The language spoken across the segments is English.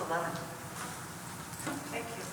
11. Thank you.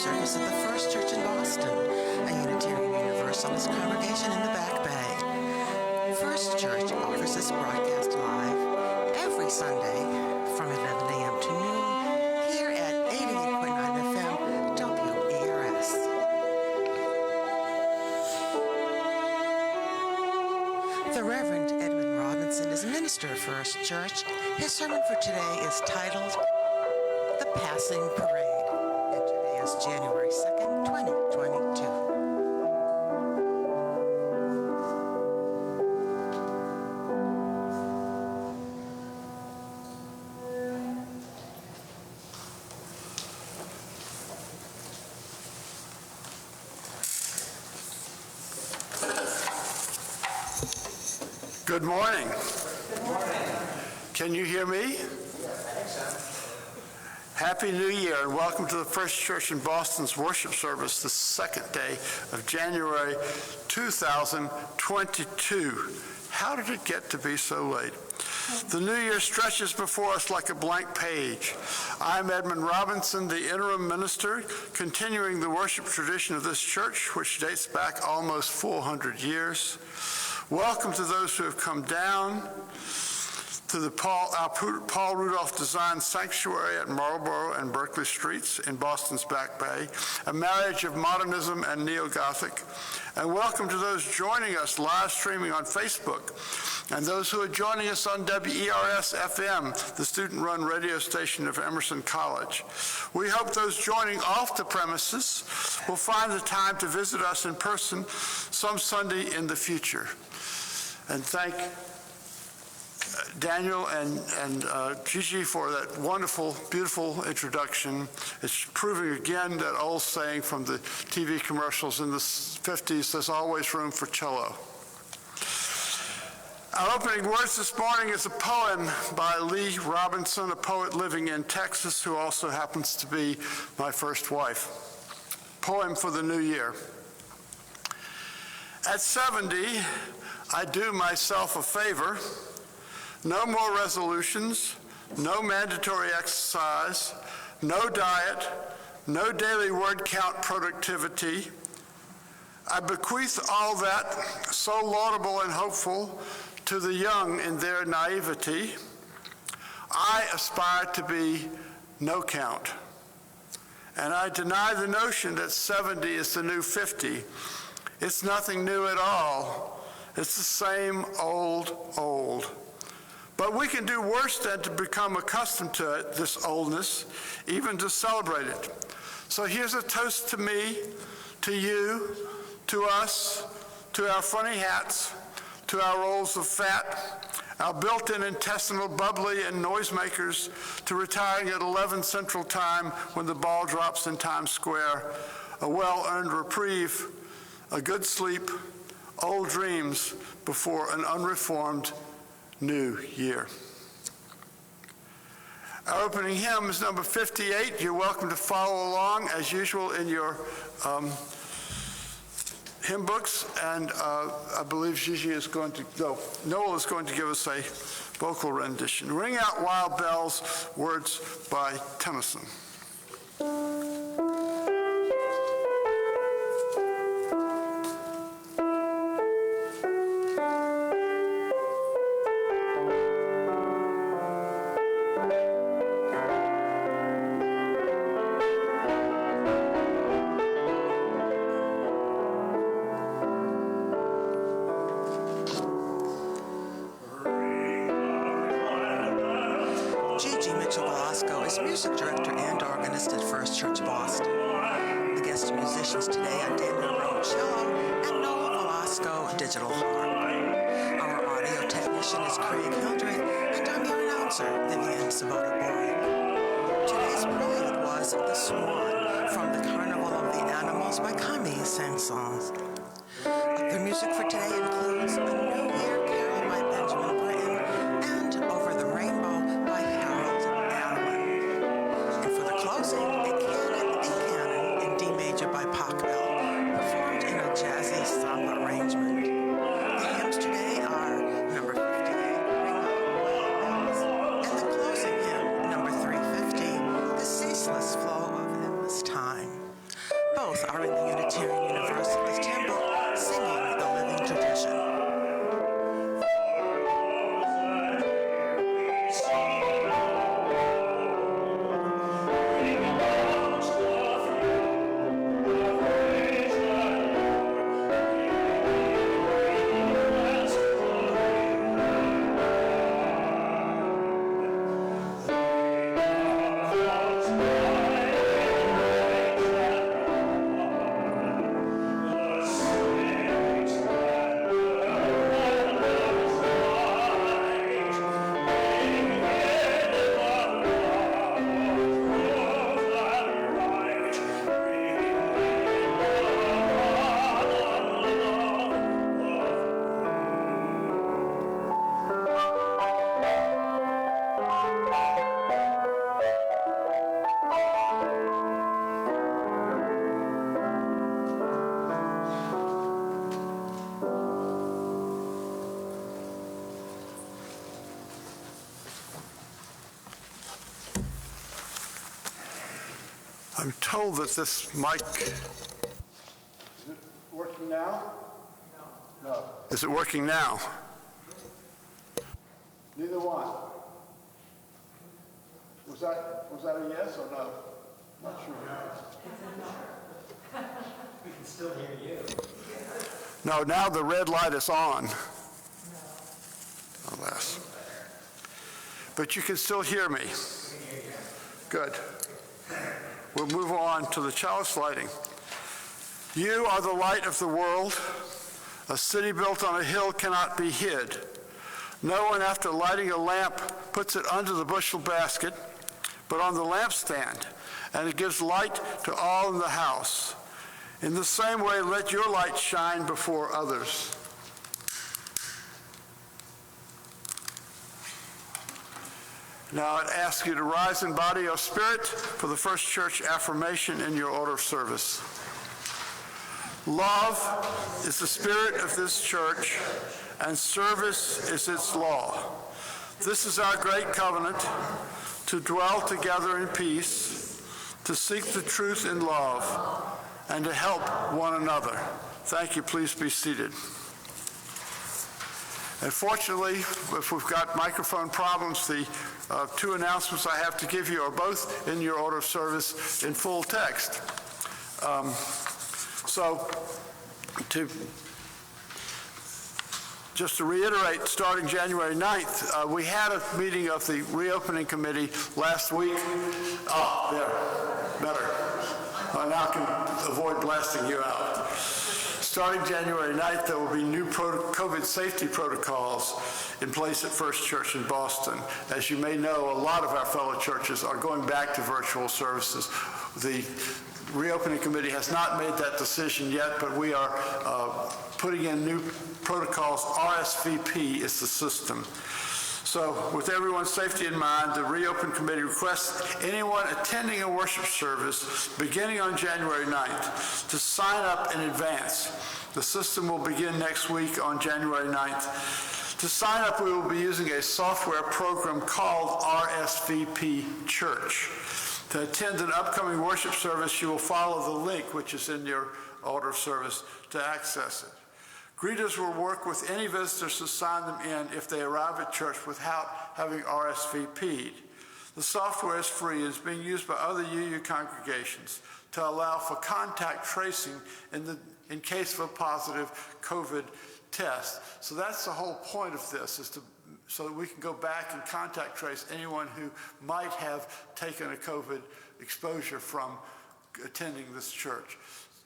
service at the First Church in Boston, a Unitarian Universalist congregation in the Back Bay. First Church offers this broadcast live every Sunday from 11 a.m. to noon here at 88.9 FM WERS. The Reverend Edmund Robinson is minister of First Church. His sermon for today is titled The Passing Parade. January 2nd, 2022. Good morning. Good morning. Can you hear me? Happy New Year and welcome to the First Church in Boston's worship service, the second day of January 2022. How did it get to be so late? The new year stretches before us like a blank page. I'm Edmund Robinson, the interim minister, continuing the worship tradition of this church, which dates back almost 400 years. Welcome to those who have come down to the Paul Rudolph designed sanctuary at Marlborough and Berkeley Streets in Boston's Back Bay, a marriage of modernism and neo-Gothic. And welcome to those joining us live streaming on Facebook and those who are joining us on WERS-FM, the student-run radio station of Emerson College. We hope those joining off the premises will find the time to visit us in person some Sunday in the future. And thank Daniel and Gigi for that wonderful, beautiful introduction. It's proving again that old saying from the TV commercials in the 50s, there's always room for cello. Our opening words this morning is a poem by Lee Robinson, a poet living in Texas who also happens to be my first wife. Poem for the new year. At 70, I do myself a favor. No more resolutions, no mandatory exercise, no diet, no daily word count productivity. I bequeath all that, so laudable and hopeful, to the young in their naivety. I aspire to be no count. And I deny the notion that 70 is the new 50. It's nothing new at all. It's the same old. But we can do worse than to become accustomed to it, this oldness, even to celebrate it. So here's a toast to me, to you, to us, to our funny hats, to our rolls of fat, our built-in intestinal bubbly and noisemakers, to retiring at 11 Central Time when the ball drops in Times Square, a well-earned reprieve, a good sleep, old dreams before an unreformed new year. Our opening hymn is number 58. You're welcome to follow along as usual in your hymn books, and I believe Noel is going to give us a vocal rendition. Ring Out Wild Bells, words by Tennyson. Music director and organist at First Church Boston. The guest musicians today are Daniel Rowe cello and Noel Velasco digital harp. Our audio technician is Craig Hildreth, and I'm your announcer, Vivian Sabota-Boyd. Today's prelude was The Swan from the Carnival of the Animals by Camille Saint-Saëns. The music for today includes A New Year Carol by Benjamin Britten and Over the Rainbow by Harold Allen. Closing, a canon in D major by Pachelbel, performed in a jazzy samba arrangement. The hymns today are number 58, Ring Out Wild Bells, and the closing hymn, number 350, The Ceaseless Flow of Endless Time. Both are in the Unitarian Universalist Temple, singing the living tradition. I'm told that this mic, is it working now? No. Is it working now? Neither one. Was that a yes or no? Not sure. We can still hear you. No, now the red light is on. Alas. But you can still hear me. Good. We'll move on to the chalice lighting. You are the light of the world. A city built on a hill cannot be hid. No one, after lighting a lamp, puts it under the bushel basket, but on the lampstand, and it gives light to all in the house. In the same way, let your light shine before others. Now I'd ask you to rise in body or spirit for the First Church affirmation in your order of service. Love is the spirit of this church, and service is its law. This is our great covenant, to dwell together in peace. to seek the truth in love, and to help one another. Thank you. Please be seated. And fortunately, if we've got microphone problems, the two announcements I have to give you are both in your order of service in full text. Just to reiterate, starting January 9th, we had a meeting of the reopening committee last week. Oh, there, better. Now I can avoid blasting you out. Starting January 9th, there will be new COVID safety protocols in place at First Church in Boston. As you may know, a lot of our fellow churches are going back to virtual services. The reopening committee has not made that decision yet, but we are putting in new protocols. RSVP is the system. So with everyone's safety in mind, the Reopen Committee requests anyone attending a worship service beginning on January 9th to sign up in advance. The system will begin next week on January 9th. To sign up, we will be using a software program called RSVP Church. To attend an upcoming worship service, you will follow the link which is in your order of service to access it. Greeters will work with any visitors to sign them in if they arrive at church without having RSVP'd. The software is free and is being used by other UU congregations to allow for contact tracing in case of a positive COVID test. So that's the whole point of this, is so that we can go back and contact trace anyone who might have taken a COVID exposure from attending this church.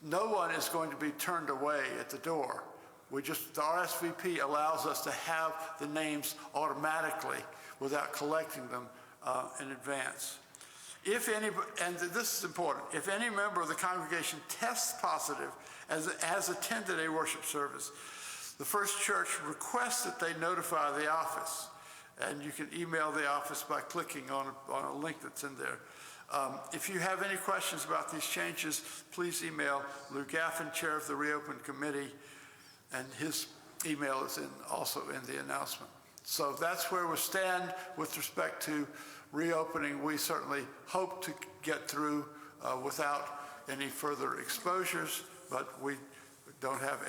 No one is going to be turned away at the door. The RSVP allows us to have the names automatically without collecting them in advance. And this is important, if any member of the congregation tests positive has attended a worship service, the First Church requests that they notify the office. And you can email the office by clicking on a link that's in there. If you have any questions about these changes, please email Lou Gaffin, chair of the Reopen Committee, and his email is also in the announcement. So that's where we stand with respect to reopening. We certainly hope to get through without any further exposures, but we don't have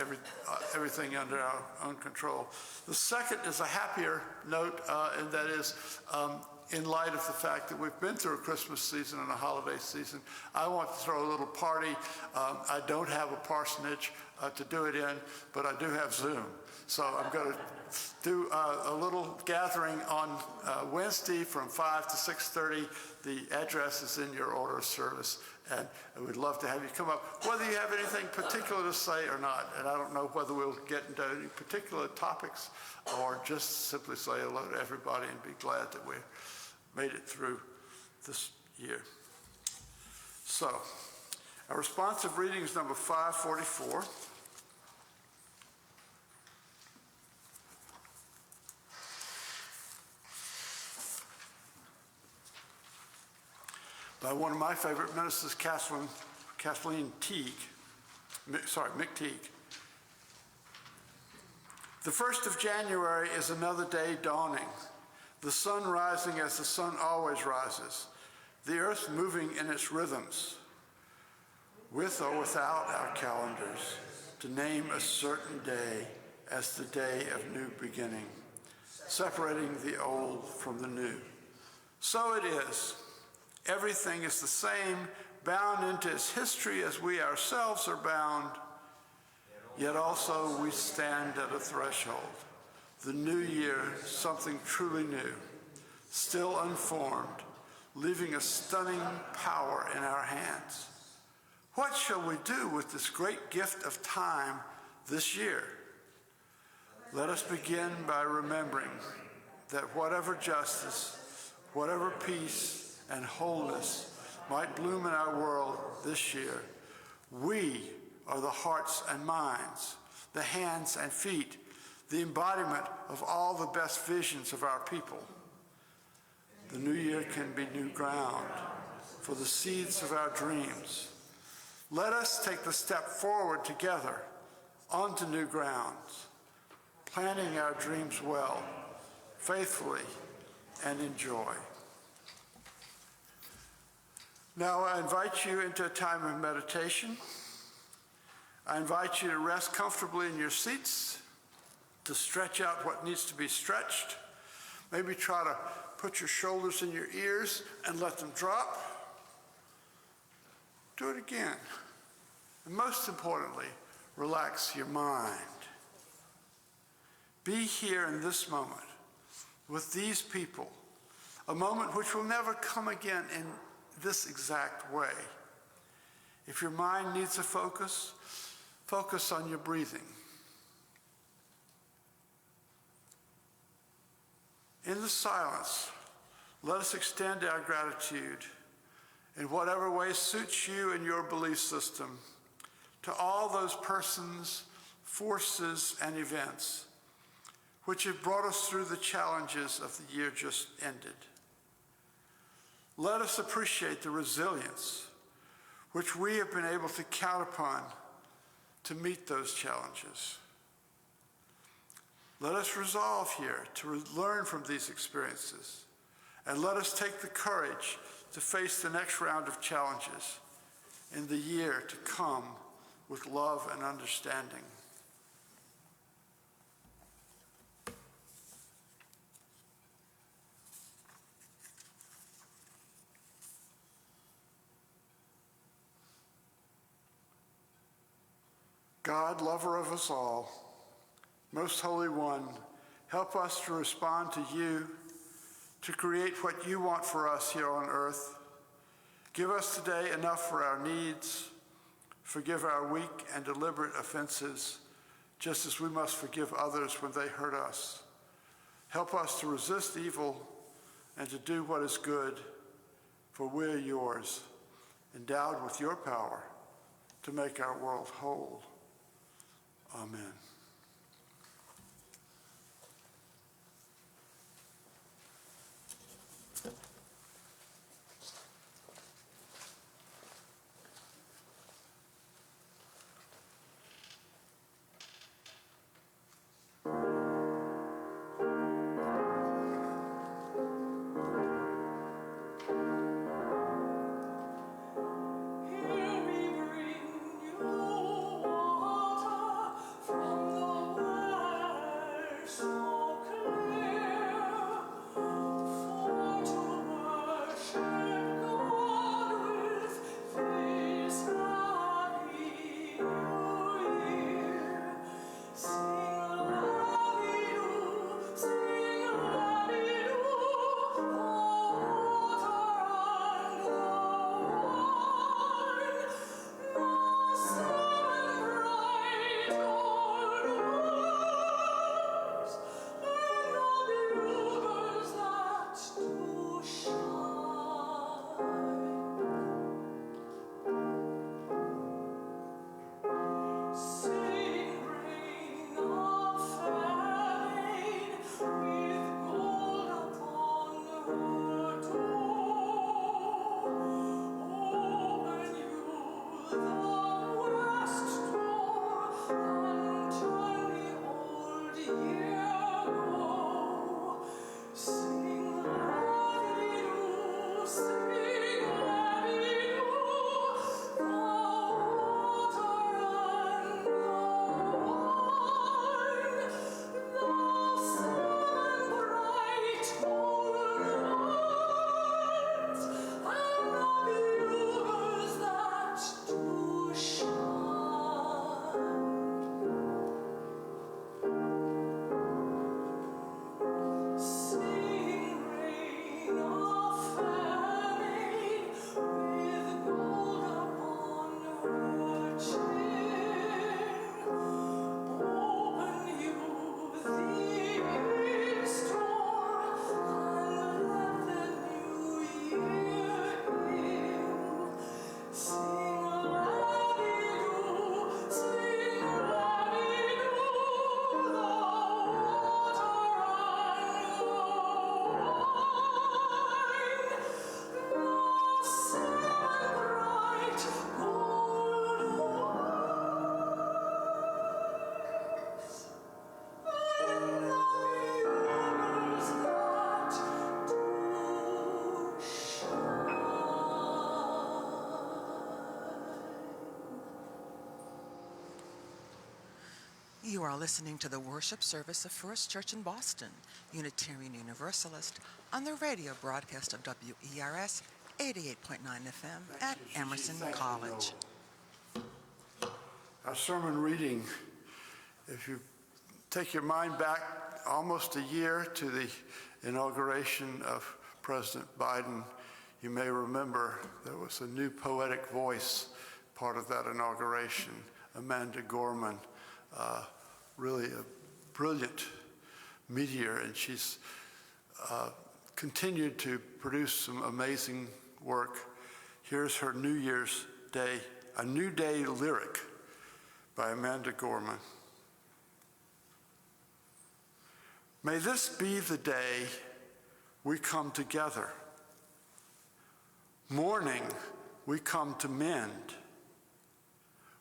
everything under our own control. The second is a happier note, and that is in light of the fact that we've been through a Christmas season and a holiday season, I want to throw a little party. I don't have a parsonage to do it in, but I do have Zoom. So I'm going to do a little gathering on Wednesday from 5 to 6:30. The address is in your order of service, and I would love to have you come up, whether you have anything particular to say or not. And I don't know whether we'll get into any particular topics or just simply say hello to everybody and be glad that we made it through this year. So, our responsive reading is number 544. By one of my favorite ministers, Kathleen Teague. Mick Teague. The 1st of January is another day dawning, the sun rising as the sun always rises, the earth moving in its rhythms, with or without our calendars, to name a certain day as the day of new beginning, separating the old from the new. So it is. Everything is the same, bound into its history as we ourselves are bound, yet also we stand at a threshold. The new year, something truly new, still unformed, leaving a stunning power in our hands. What shall we do with this great gift of time this year? Let us begin by remembering that whatever justice, whatever peace, and wholeness might bloom in our world this year, we are the hearts and minds, the hands and feet, the embodiment of all the best visions of our people. The new year can be new ground for the seeds of our dreams. Let us take the step forward together onto new grounds, planning our dreams well, faithfully, and in joy. Now I invite you into a time of meditation. I invite you to rest comfortably in your seats, to stretch out what needs to be stretched. Maybe try to put your shoulders in your ears and let them drop. Do it again. And most importantly, relax your mind. Be here in this moment with these people, a moment which will never come again in this exact way. If your mind needs a focus, focus on your breathing. In the silence, let us extend our gratitude in whatever way suits you and your belief system to all those persons, forces, and events which have brought us through the challenges of the year just ended. Let us appreciate the resilience which we have been able to count upon to meet those challenges. Let us resolve here to learn from these experiences, and let us take the courage to face the next round of challenges in the year to come with love and understanding. God, lover of us all, most Holy One, help us to respond to you, to create what you want for us here on earth. Give us today enough for our needs. Forgive our weak and deliberate offenses, just as we must forgive others when they hurt us. Help us to resist evil and to do what is good, for we're yours, endowed with your power to make our world whole. Amen. Here we bring you water from You are listening to the worship service of First Church in Boston, Unitarian Universalist, on the radio broadcast of WERS 88.9 FM at Emerson College. Our sermon reading, if you take your mind back almost a year to the inauguration of President Biden, you may remember there was a new poetic voice part of that inauguration, Amanda Gorman, really a brilliant meteor, and she's continued to produce some amazing work. Here's her New Year's Day, a New Day lyric by Amanda Gorman. May this be the day we come together. Mourning, we come to mend.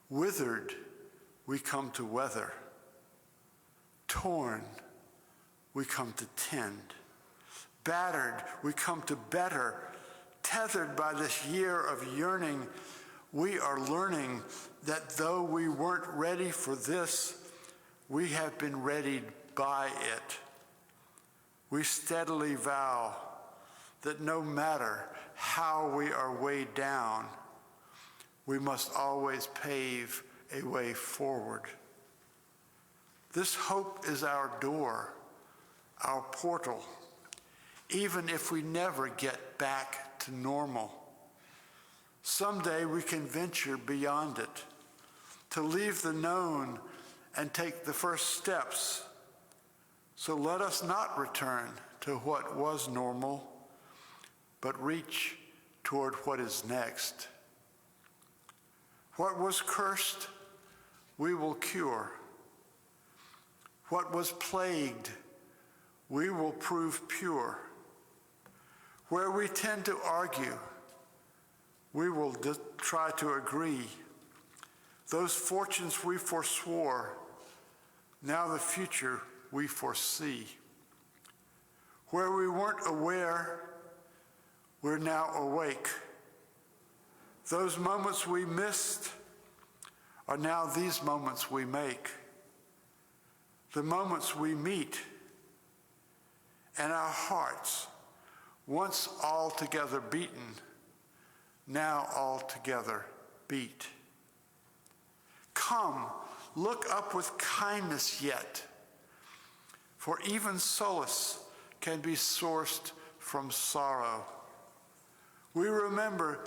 Withered, we come to weather. Torn, we come to tend. Battered, we come to better. Tethered by this year of yearning, we are learning that though we weren't ready for this, we have been readied by it. We steadily vow that no matter how we are weighed down, we must always pave a way forward. This hope is our door, our portal, even if we never get back to normal. Someday we can venture beyond it, to leave the known and take the first steps. So let us not return to what was normal, but reach toward what is next. What was cursed, we will cure. What was plagued, we will prove pure. Where we tend to argue, we will try to agree. Those fortunes we forswore, now the future we foresee. Where we weren't aware, we're now awake. Those moments we missed are now these moments we make. The moments we meet, and our hearts, once altogether beaten, now altogether beat. Come, look up with kindness yet, for even solace can be sourced from sorrow. We remember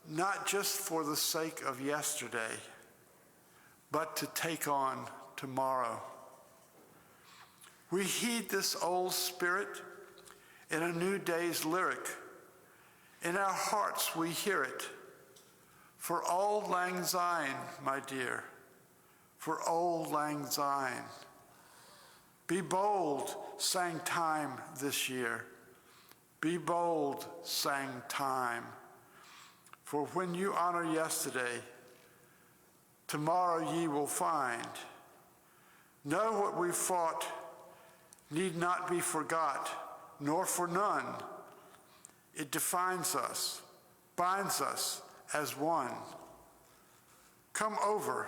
not just for the sake of yesterday, but to take on tomorrow. We heed this old spirit in a new day's lyric. In our hearts we hear it. For auld lang syne, my dear, for auld lang syne. Be bold, sang time this year. Be bold, sang time. For when you honor yesterday, tomorrow ye will find. Know what we fought need not be forgot, nor for none. It defines us, binds us as one. Come over,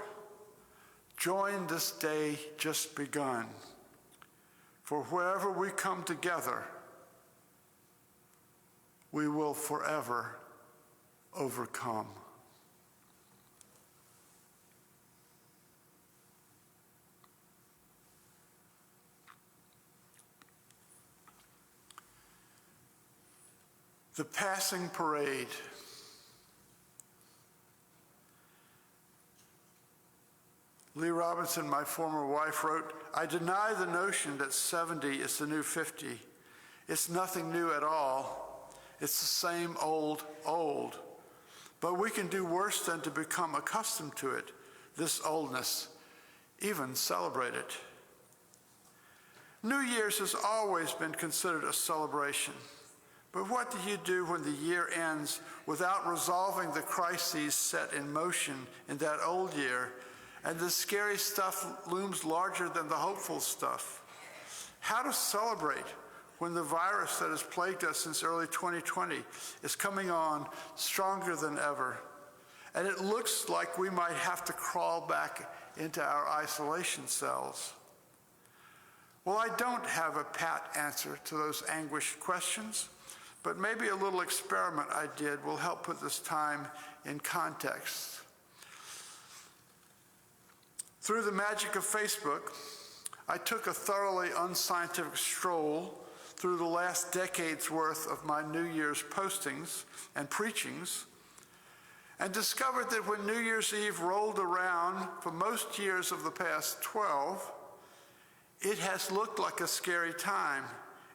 join this day just begun. For wherever we come together, we will forever overcome. The passing parade. Lee Robinson, my former wife, wrote, "I deny the notion that 70 is the new 50. It's nothing new at all. It's the same old. But we can do worse than to become accustomed to it, this oldness, even celebrate it." New Year's has always been considered a celebration. But what do you do when the year ends without resolving the crises set in motion in that old year, and the scary stuff looms larger than the hopeful stuff? How to celebrate when the virus that has plagued us since early 2020 is coming on stronger than ever, and it looks like we might have to crawl back into our isolation cells? Well, I don't have a pat answer to those anguished questions, but maybe a little experiment I did will help put this time in context. Through the magic of Facebook, I took a thoroughly unscientific stroll through the last decade's worth of my New Year's postings and preachings, and discovered that when New Year's Eve rolled around for most years of the past 12, it has looked like a scary time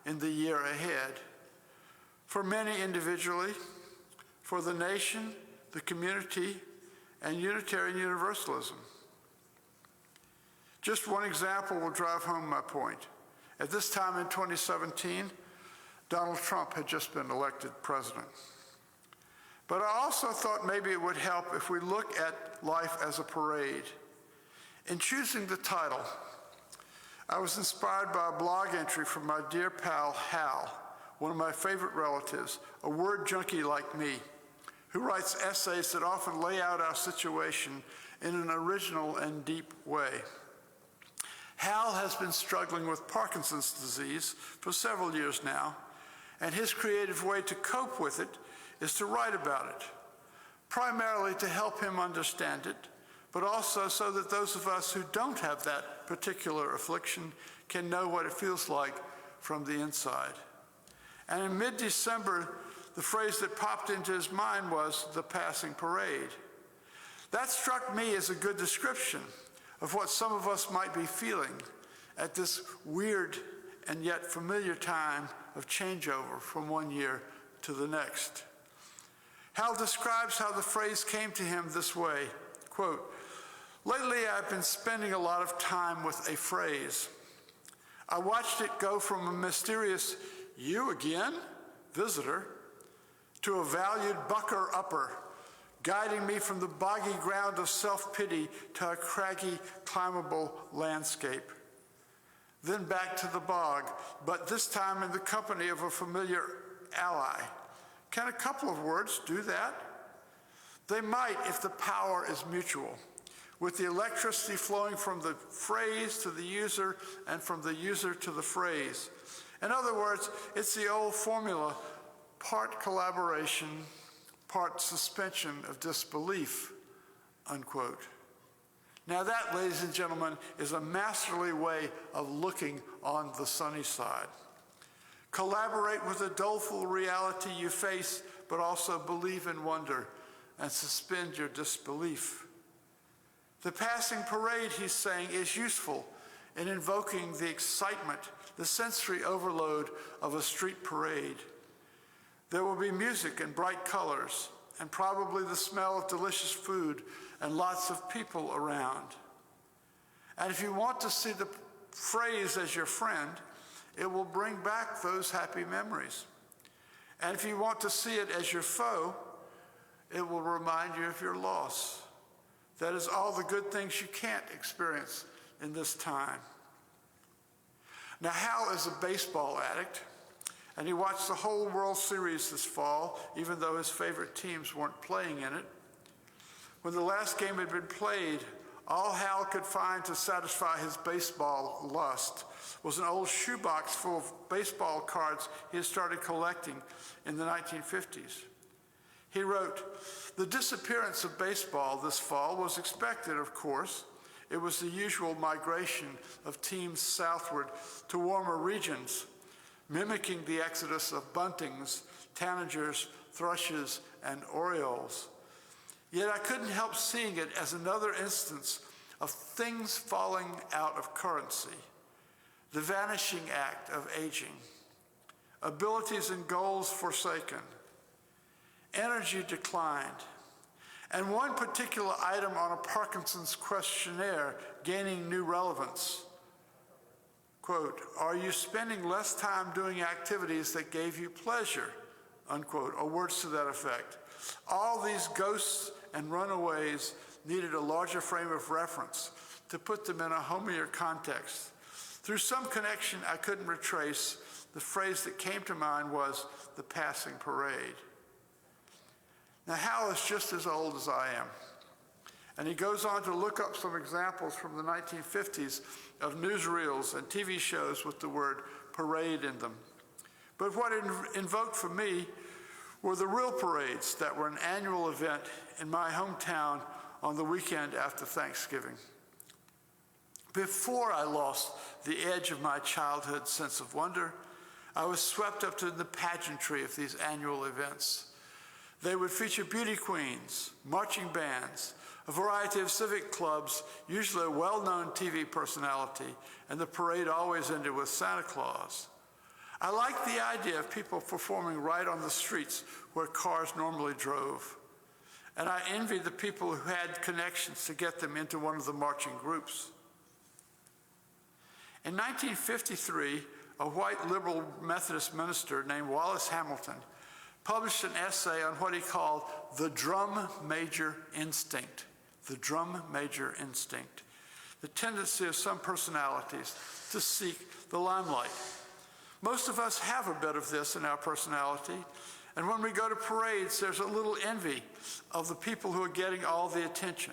in the year ahead. For many individually, for the nation, the community, and Unitarian Universalism. Just one example will drive home my point. At this time in 2017, Donald Trump had just been elected president. But I also thought maybe it would help if we look at life as a parade. In choosing the title, I was inspired by a blog entry from my dear pal Hal, one of my favorite relatives, a word junkie like me, who writes essays that often lay out our situation in an original and deep way. Hal has been struggling with Parkinson's disease for several years now, and his creative way to cope with it is to write about it, primarily to help him understand it, but also so that those of us who don't have that particular affliction can know what it feels like from the inside. And in mid-December, the phrase that popped into his mind was the passing parade. That struck me as a good description of what some of us might be feeling at this weird and yet familiar time of changeover from one year to the next. Hal describes how the phrase came to him this way, quote, "Lately I've been spending a lot of time with a phrase. I watched it go from a mysterious, 'You again?' visitor to a valued bucker-upper, guiding me from the boggy ground of self-pity to a craggy, climbable landscape. Then back to the bog, but this time in the company of a familiar ally. Can a couple of words do that? They might if the power is mutual, with the electricity flowing from the phrase to the user and from the user to the phrase. In other words, it's the old formula, part collaboration, part suspension of disbelief," unquote. Now that, ladies and gentlemen, is a masterly way of looking on the sunny side. Collaborate with the doleful reality you face, but also believe in wonder and suspend your disbelief. The passing parade, he's saying, is useful in invoking the excitement, the sensory overload of a street parade. There will be music and bright colors, and probably the smell of delicious food and lots of people around. And if you want to see the phrase as your friend, it will bring back those happy memories. And if you want to see it as your foe, it will remind you of your loss. That is all the good things you can't experience in this time. Now, Hal is a baseball addict, and he watched the whole World Series this fall, even though his favorite teams weren't playing in it. When the last game had been played, all Hal could find to satisfy his baseball lust was an old shoebox full of baseball cards he had started collecting in the 1950s. He wrote, "The disappearance of baseball this fall was expected, of course. It was the usual migration of teams southward to warmer regions, mimicking the exodus of buntings, tanagers, thrushes, and orioles. Yet I couldn't help seeing it as another instance of things falling out of currency, the vanishing act of aging, abilities and goals forsaken, energy declined, and one particular item on a Parkinson's questionnaire gaining new relevance. Quote, 'Are you spending less time doing activities that gave you pleasure?' Unquote, or words to that effect. All these ghosts and runaways needed a larger frame of reference to put them in a homier context. Through some connection I couldn't retrace, the phrase that came to mind was the passing parade." Now, Hal is just as old as I am, And he goes on to look up some examples from the 1950s of newsreels and TV shows with the word parade in them. But what it invoked for me were the real parades that were an annual event in my hometown on the weekend after Thanksgiving. Before I lost the edge of my childhood sense of wonder, I was swept up to the pageantry of these annual events. They would feature beauty queens, marching bands, a variety of civic clubs, usually a well-known TV personality, and the parade always ended with Santa Claus. I liked the idea of people performing right on the streets where cars normally drove. And I envied the people who had connections to get them into one of the marching groups. In 1953, a white liberal Methodist minister named Wallace Hamilton published an essay on what he called the drum major instinct. The drum major instinct. The tendency of some personalities to seek the limelight. Most of us have a bit of this in our personality, and when we go to parades, there's a little envy of the people who are getting all the attention.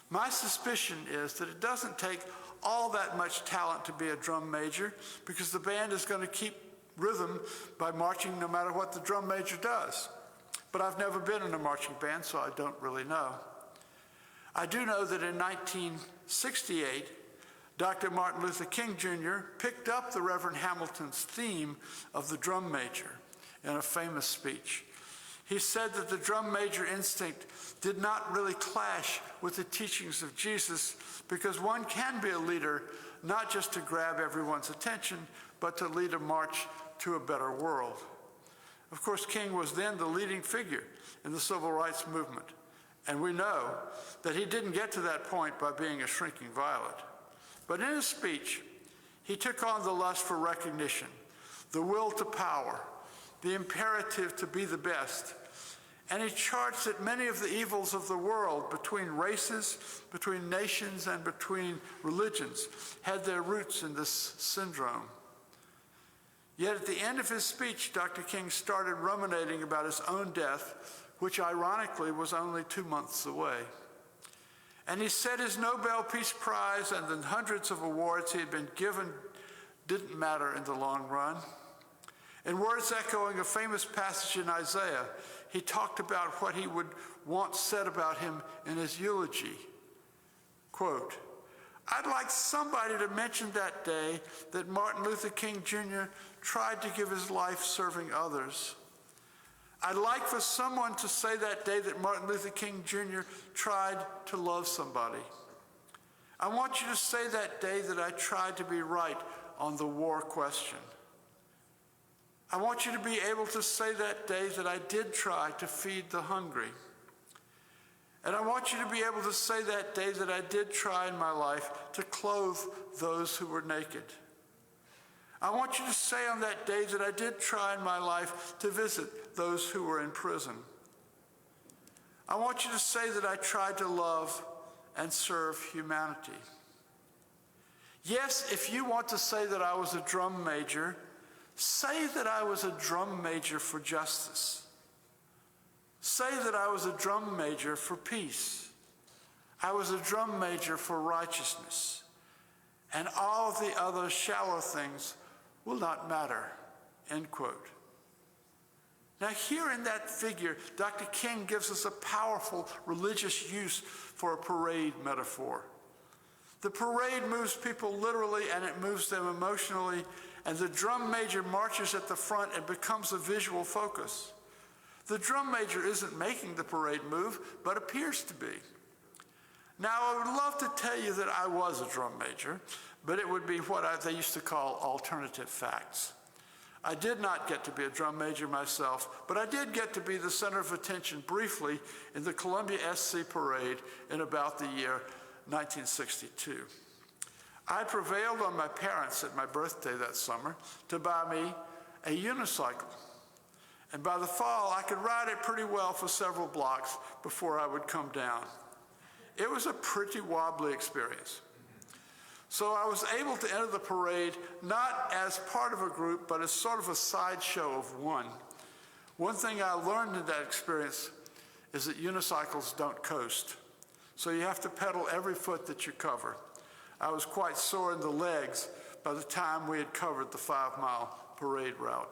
My suspicion is that it doesn't take all that much talent to be a drum major, because the band is going to keep rhythm by marching no matter what the drum major does. But I've never been in a marching band, so I don't really know. I do know that in 1968, Dr. Martin Luther King Jr. picked up the Reverend Hamilton's theme of the drum major in a famous speech. He said that the drum major instinct did not really clash with the teachings of Jesus, because one can be a leader not just to grab everyone's attention, but to lead a march to a better world. Of course, King was then the leading figure in the civil rights movement, and we know that he didn't get to that point by being a shrinking violet. But in his speech, he took on the lust for recognition, the will to power, the imperative to be the best, and he charged that many of the evils of the world between races, between nations, and between religions had their roots in this syndrome. Yet at the end of his speech, Dr. King started ruminating about his own death, which ironically was only 2 months away. And he said his Nobel Peace Prize and the hundreds of awards he had been given didn't matter in the long run. In words echoing a famous passage in Isaiah, he talked about what he would want said about him in his eulogy. Quote, "I'd like somebody to mention that day that Martin Luther King Jr. tried to give his life serving others. I'd like for someone to say that day that Martin Luther King Jr. tried to love somebody. I want you to say that day that I tried to be right on the war question. I want you to be able to say that day that I did try to feed the hungry. And I want you to be able to say that day that I did try in my life to clothe those who were naked. I want you to say on that day that I did try in my life to visit those who were in prison. I want you to say that I tried to love and serve humanity. Yes, if you want to say that I was a drum major, say that I was a drum major for justice. Say that I was a drum major for peace. I was a drum major for righteousness. And all the other shallow things will not matter." End quote. Now here in that figure, Dr. King gives us a powerful religious use for a parade metaphor. The parade moves people literally and it moves them emotionally, and the drum major marches at the front and becomes a visual focus. The drum major isn't making the parade move, but appears to be. Now, I would love to tell you that I was a drum major, but it would be what they used to call alternative facts. I did not get to be a drum major myself, but I did get to be the center of attention briefly in the Columbia SC parade in about the year 1962. I prevailed on my parents at my birthday that summer to buy me a unicycle. And by the fall, I could ride it pretty well for several blocks before I would come down. It was a pretty wobbly experience. So I was able to enter the parade not as part of a group, but as sort of a sideshow of one. One thing I learned in that experience is that unicycles don't coast. so you have to pedal every foot that you cover. I was quite sore in the legs by the time we had covered the 5-mile parade route.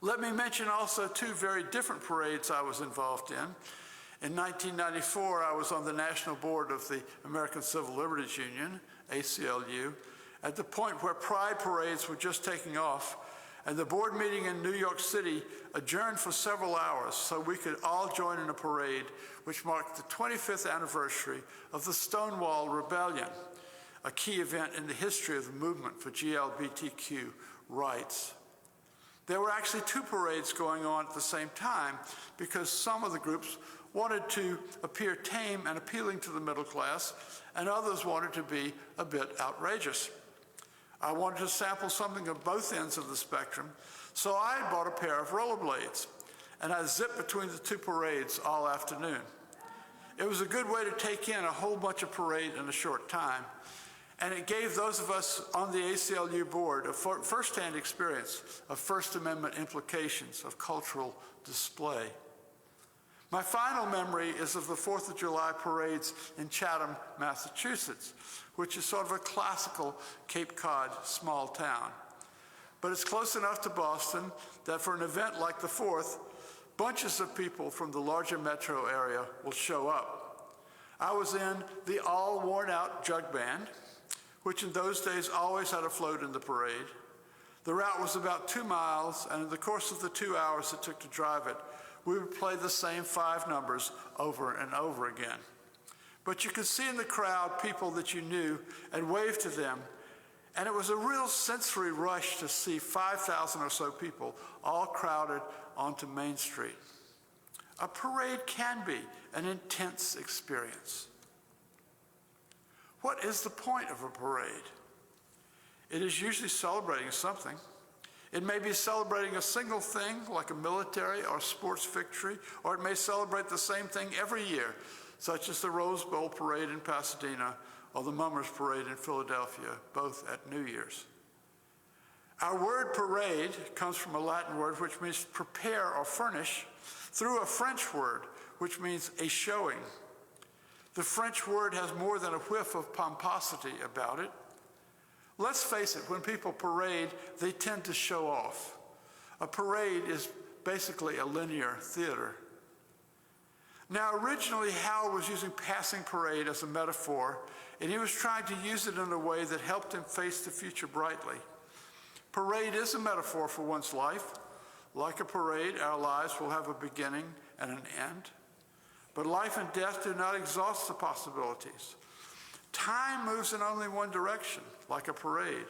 Let me mention also 2 very different parades I was involved in. In 1994, I was on the national board of the American Civil Liberties Union, ACLU, at the point where pride parades were just taking off, and the board meeting in New York City adjourned for several hours so we could all join in a parade which marked the 25th anniversary of the Stonewall Rebellion, a key event in the history of the movement for GLBTQ rights. There were actually 2 parades going on at the same time because some of the groups wanted to appear tame and appealing to the middle class, and others wanted to be a bit outrageous. I wanted to sample something of both ends of the spectrum, so I bought a pair of rollerblades, and I zipped between the 2 parades all afternoon. It was a good way to take in a whole bunch of parade in a short time, and it gave those of us on the ACLU board a first-hand experience of First Amendment implications of cultural display. My final memory is of the 4th of July parades in Chatham, Massachusetts, which is sort of a classical Cape Cod small town. But it's close enough to Boston that for an event like the 4th, bunches of people from the larger metro area will show up. I was in the all-worn-out jug band, which in those days always had a float in the parade. The route was about 2 miles, and in the course of the 2 hours it took to drive it, we would play the same 5 numbers over and over again. But you could see in the crowd people that you knew and wave to them, and it was a real sensory rush to see 5,000 or so people all crowded onto Main Street. A parade can be an intense experience. What is the point of a parade? It is usually celebrating something. It may be celebrating a single thing, like a military or sports victory, or it may celebrate the same thing every year, such as the Rose Bowl Parade in Pasadena or the Mummers Parade in Philadelphia, both at New Year's. Our word parade comes from a Latin word which means prepare or furnish, through a French word which means a showing. The French word has more than a whiff of pomposity about it. Let's face it, when people parade, they tend to show off. A parade is basically a linear theater. Now, originally, Hal was using passing parade as a metaphor, and he was trying to use it in a way that helped him face the future brightly. Parade is a metaphor for one's life. Like a parade, our lives will have a beginning and an end. But life and death do not exhaust the possibilities. Time moves in only one direction, like a parade.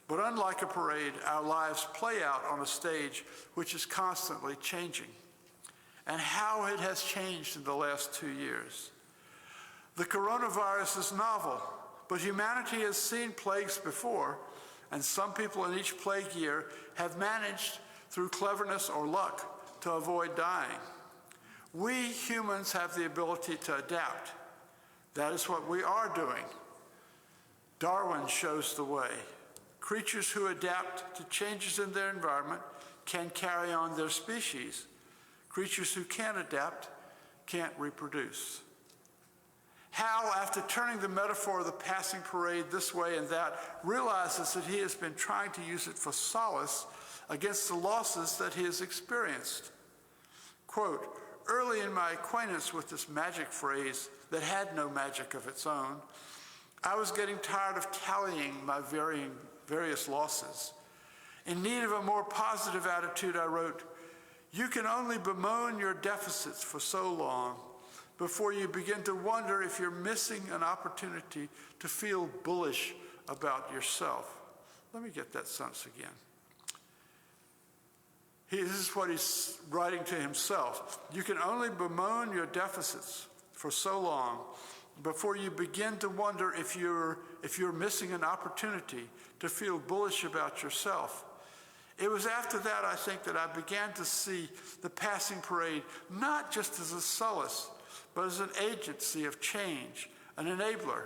But unlike a parade, our lives play out on a stage which is constantly changing. And how it has changed in the last 2 years. The coronavirus is novel, but humanity has seen plagues before, and some people in each plague year have managed, through cleverness or luck, to avoid dying. We humans have the ability to adapt. That is what we are doing. Darwin shows the way. Creatures who adapt to changes in their environment can carry on their species. Creatures who can't adapt can't reproduce. Hal, after turning the metaphor of the passing parade this way and that, realizes that he has been trying to use it for solace against the losses that he has experienced. Quote, early in my acquaintance with this magic phrase that had no magic of its own, I was getting tired of tallying my various losses. In need of a more positive attitude, I wrote, you can only bemoan your deficits for so long before you begin to wonder if you're missing an opportunity to feel bullish about yourself. Let me get that sentence again. This is what he's writing to himself. You can only bemoan your deficits for so long before you begin to wonder if you're missing an opportunity to feel bullish about yourself. It was after that, I think, that I began to see the passing parade not just as a solace, but as an agency of change, an enabler,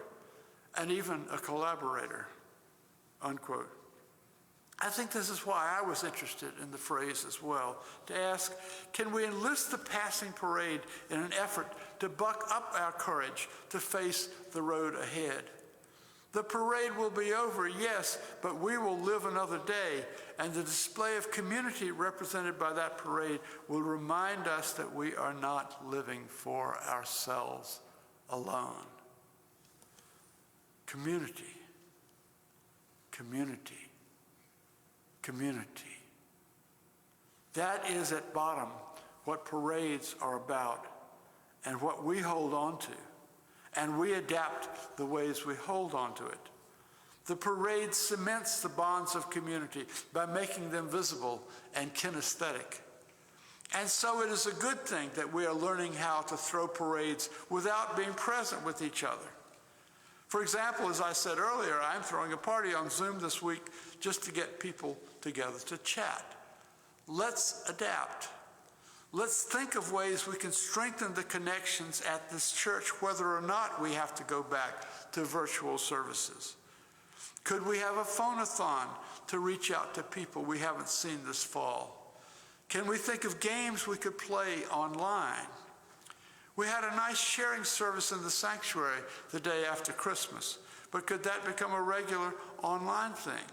and even a collaborator, unquote. I think this is why I was interested in the phrase as well, to ask, can we enlist the passing parade in an effort to buck up our courage to face the road ahead? The parade will be over, yes, but we will live another day, and the display of community represented by that parade will remind us that we are not living for ourselves alone. Community, community, community. That is at bottom what parades are about and what we hold on to. And we adapt the ways we hold on to it. The parade cements the bonds of community by making them visible and kinesthetic. And so it is a good thing that we are learning how to throw parades without being present with each other. For example, as I said earlier, I'm throwing a party on Zoom this week just to get people together to chat. Let's adapt. Let's think of ways we can strengthen the connections at this church, whether or not we have to go back to virtual services. Could we have a phone-a-thon to reach out to people we haven't seen this fall? Can we think of games we could play online? We had a nice sharing service in the sanctuary the day after Christmas, but could that become a regular online thing?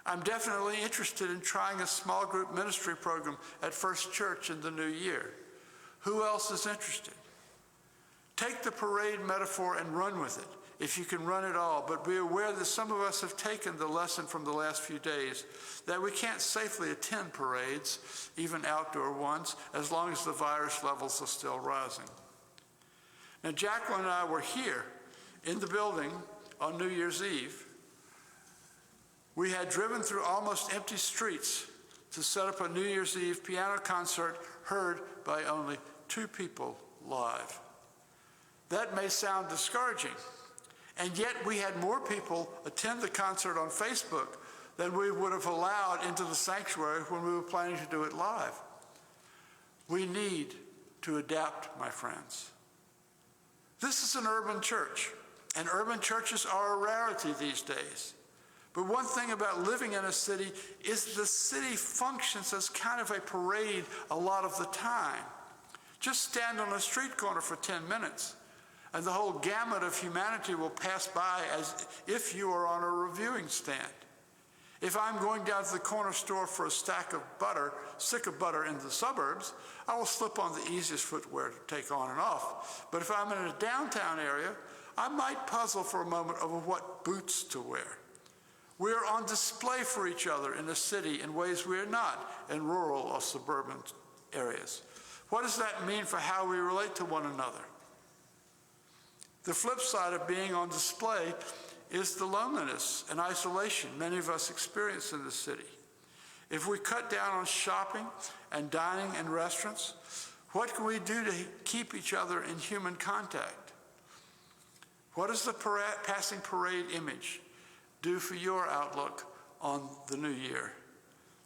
I'm definitely interested in trying a small group ministry program at First Church in the new year. Who else is interested? Take the parade metaphor and run with it, if you can run it all, but be aware that some of us have taken the lesson from the last few days that we can't safely attend parades, even outdoor ones, as long as the virus levels are still rising. Now, Jacqueline and I were here in the building on New Year's Eve. We had driven through almost empty streets to set up a New Year's Eve piano concert heard by only 2 people live. That may sound discouraging, and yet we had more people attend the concert on Facebook than we would have allowed into the sanctuary when we were planning to do it live. We need to adapt, my friends. This is an urban church, and urban churches are a rarity these days. But one thing about living in a city is the city functions as kind of a parade a lot of the time. Just stand on a street corner for 10 minutes, and the whole gamut of humanity will pass by as if you are on a reviewing stand. If I'm going down to the corner store for a stick of butter in the suburbs, I will slip on the easiest footwear to take on and off. But if I'm in a downtown area, I might puzzle for a moment over what boots to wear. We are on display for each other in the city in ways we are not in rural or suburban areas. What does that mean for how we relate to one another? The flip side of being on display is the loneliness and isolation many of us experience in the city. If we cut down on shopping and dining in restaurants, what can we do to keep each other in human contact? What does the passing parade image do for your outlook on the new year?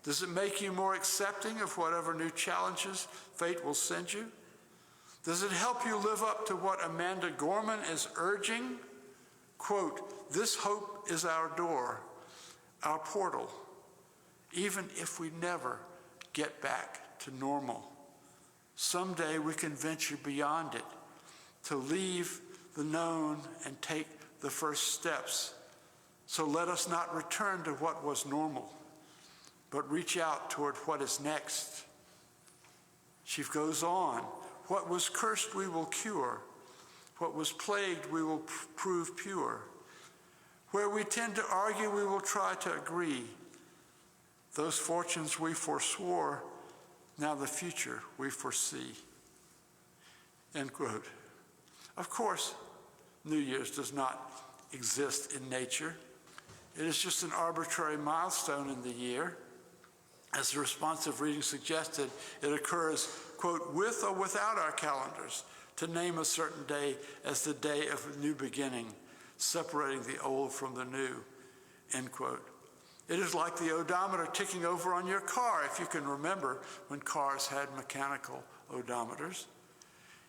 Does it make you more accepting of whatever new challenges fate will send you? Does it help you live up to what Amanda Gorman is urging? Quote, "This hope is our door, our portal, even if we never get back to normal. Someday we can venture beyond it, to leave the known and take the first steps. So let us not return to what was normal, but reach out toward what is next." She goes on, "What was cursed we will cure. What was plagued we will prove pure. Where we tend to argue we will try to agree. Those fortunes we forswore, now the future we foresee." End quote. Of course, New Year's does not exist in nature. It is just an arbitrary milestone in the year. As the responsive reading suggested, it occurs, quote, "with or without our calendars, to name a certain day as the day of a new beginning, separating the old from the new," end quote. It is like the odometer ticking over on your car, if you can remember when cars had mechanical odometers.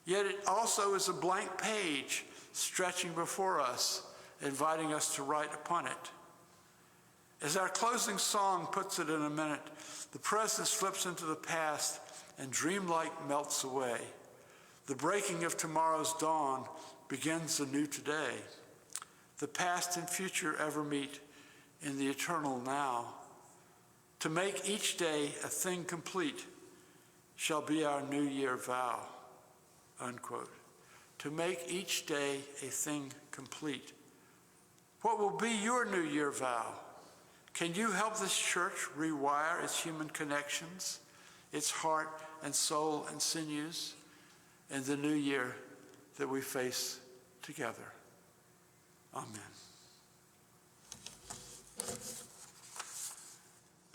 Yet it also is a blank page stretching before us, inviting us to write upon it. As our closing song puts it in a minute, the present slips into the past and dreamlike melts away. The breaking of tomorrow's dawn begins anew today. The past and future ever meet in the eternal now. To make each day a thing complete shall be our New Year vow, unquote. To make each day a thing complete. What will be your New Year vow? Can you help this church rewire its human connections, its heart and soul and sinews, in the new year that we face together? Amen.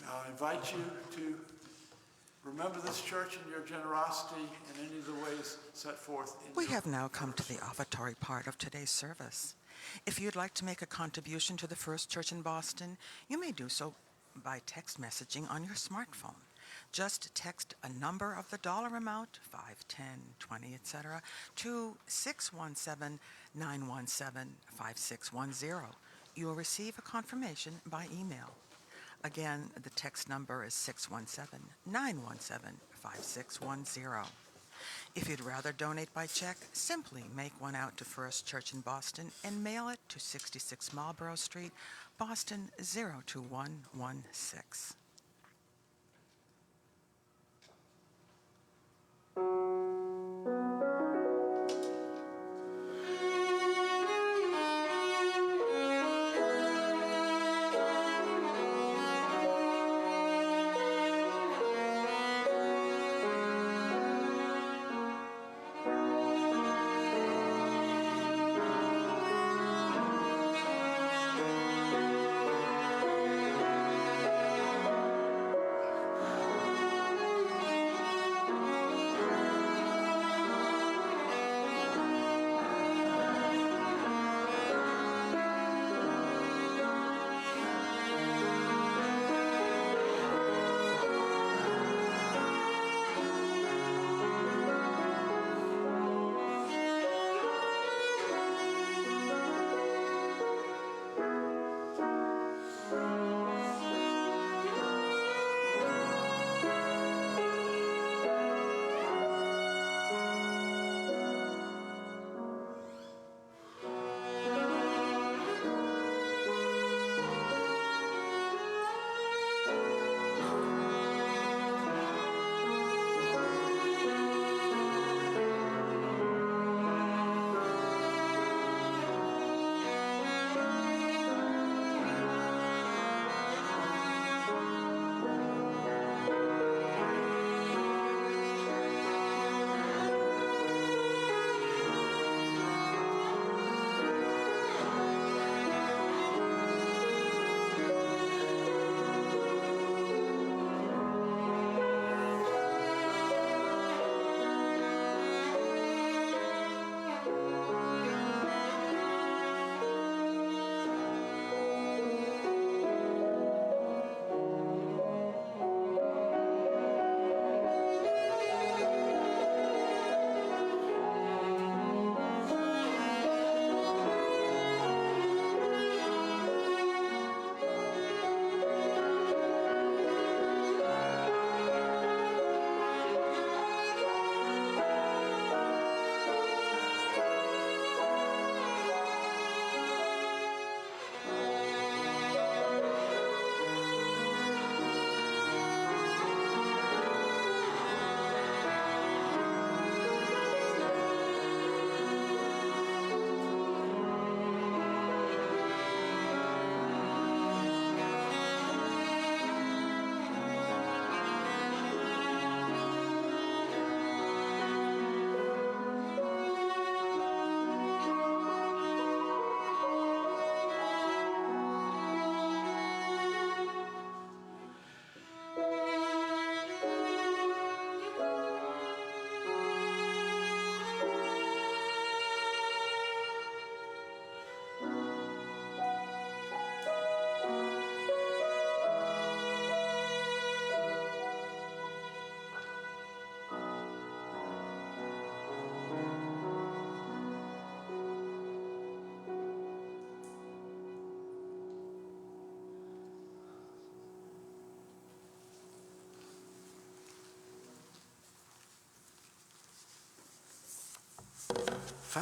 Now I invite you to remember this church in your generosity in any of the ways set forth in We your have now come to the offertory part of today's service. If you'd like to make a contribution to the First Church in Boston, you may do so by text messaging on your smartphone. Just text a number of the dollar amount, 5, 10, 20, etc., to 617-917-5610. You will receive a confirmation by email. Again, the text number is 617-917-5610. If you'd rather donate by check, simply make one out to First Church in Boston and mail it to 66 Marlborough Street, Boston 02116.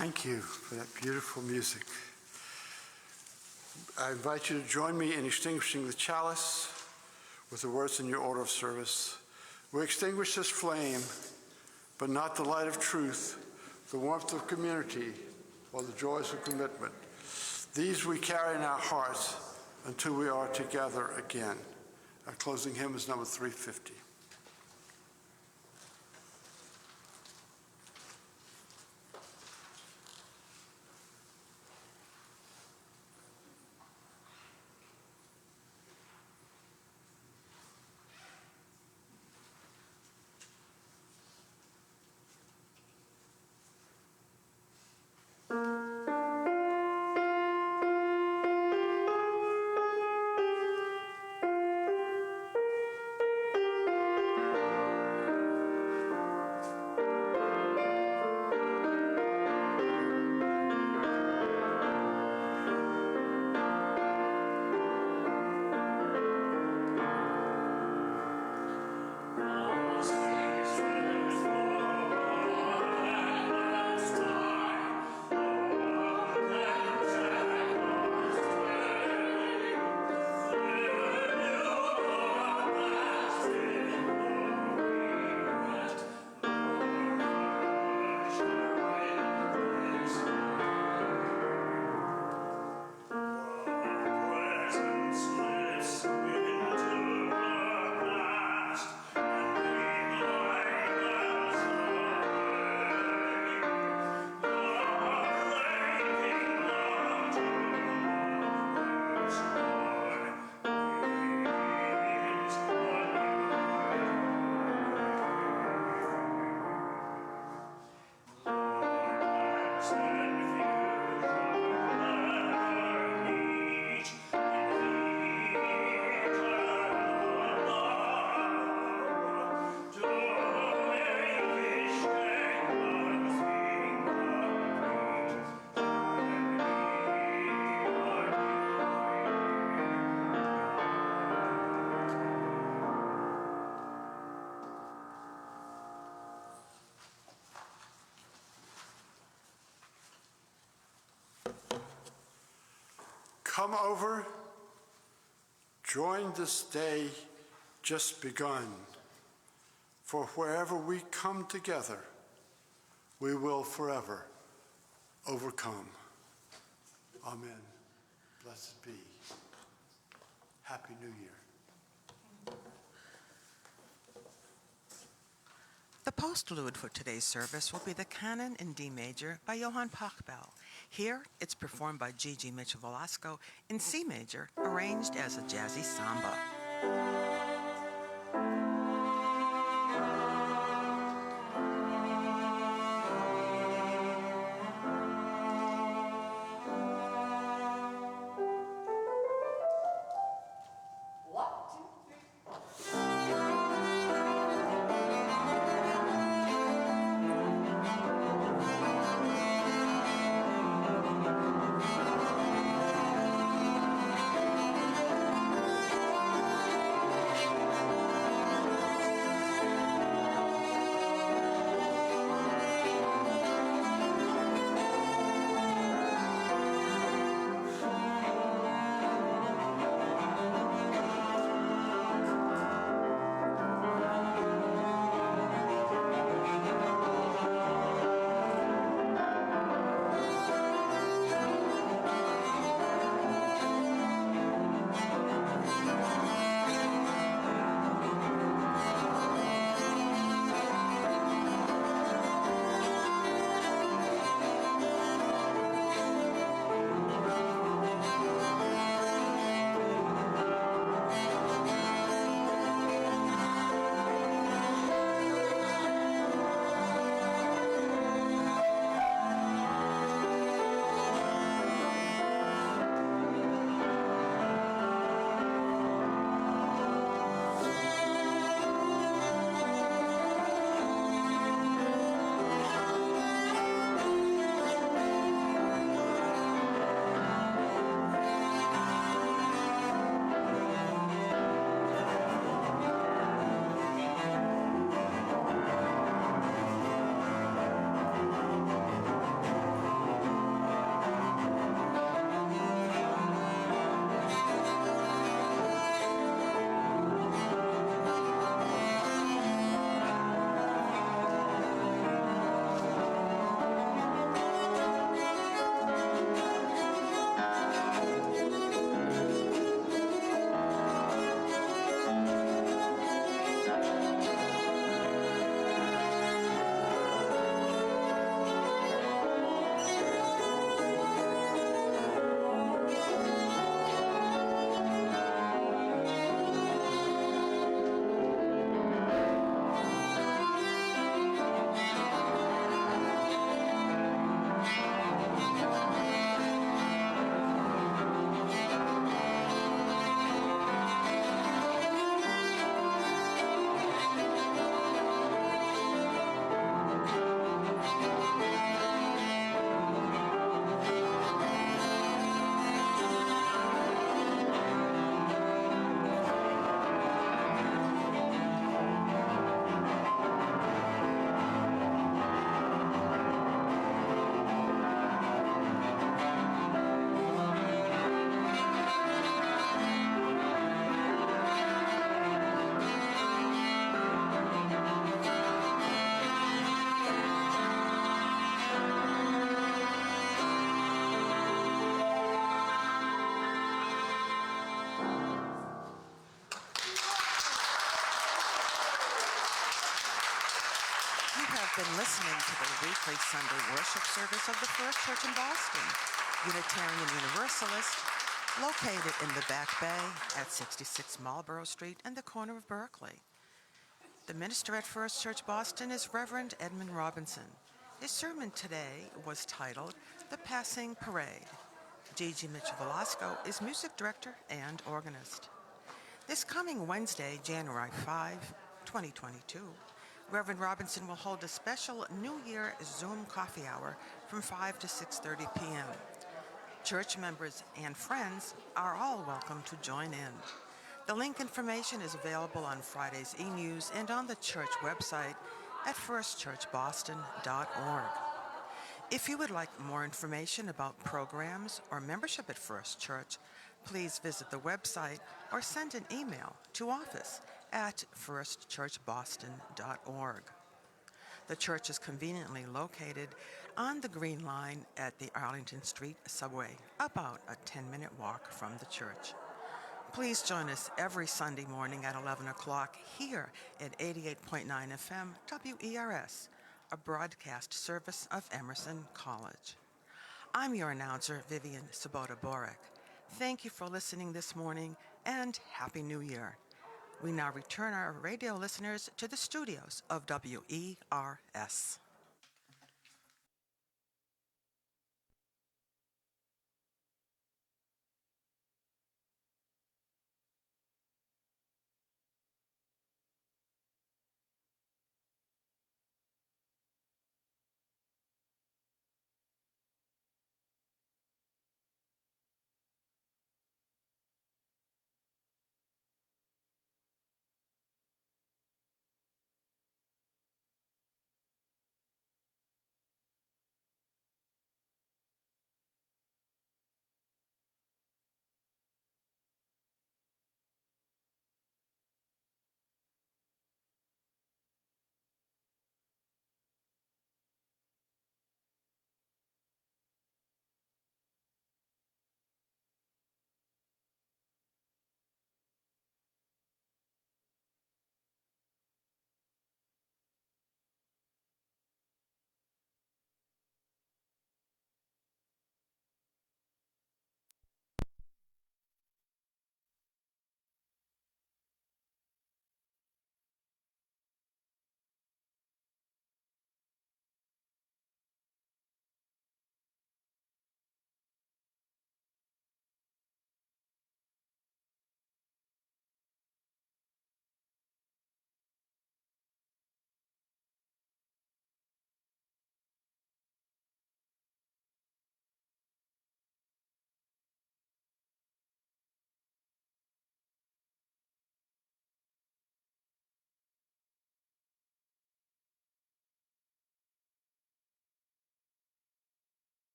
Thank you for that beautiful music. I invite you to join me in extinguishing the chalice with the words in your order of service. We extinguish this flame, but not the light of truth, the warmth of community, or the joys of commitment. These we carry in our hearts until we are together again. Our closing hymn is number 350. Come over, join this day just begun, for wherever we come together, we will forever overcome. Amen. Blessed be. Happy New Year. The postlude for today's service will be the Canon in D major by Johann Pachelbel. Here, it's performed by Gigi Mitchell-Velasco in C major, arranged as a jazzy samba. been listening to the weekly Sunday worship service of the First Church in Boston, Unitarian Universalist, located in the Back Bay at 66 Marlborough Street in the corner of Berkeley. The minister at First Church Boston is Reverend Edmund Robinson. His sermon today was titled The Passing Parade. Gigi Mitchell-Velasco is music director and organist. This coming Wednesday, January 5, 2022, Reverend Robinson will hold a special New Year Zoom coffee hour from 5 to 6:30 p.m. Church members and friends are all welcome to join in. The link information is available on Friday's e-news and on the church website at firstchurchboston.org. If you would like more information about programs or membership at First Church, please visit the website or send an email to office@firstchurchboston.org. The church is conveniently located on the Green Line at the Arlington Street subway, about a 10-minute walk from the church. Please join us every Sunday morning at 11 o'clock here at 88.9 FM WERS, a broadcast service of Emerson College. I'm your announcer, Vivian Sabota-Borek. Thank you for listening this morning, and Happy New Year. We now return our radio listeners to the studios of WERS.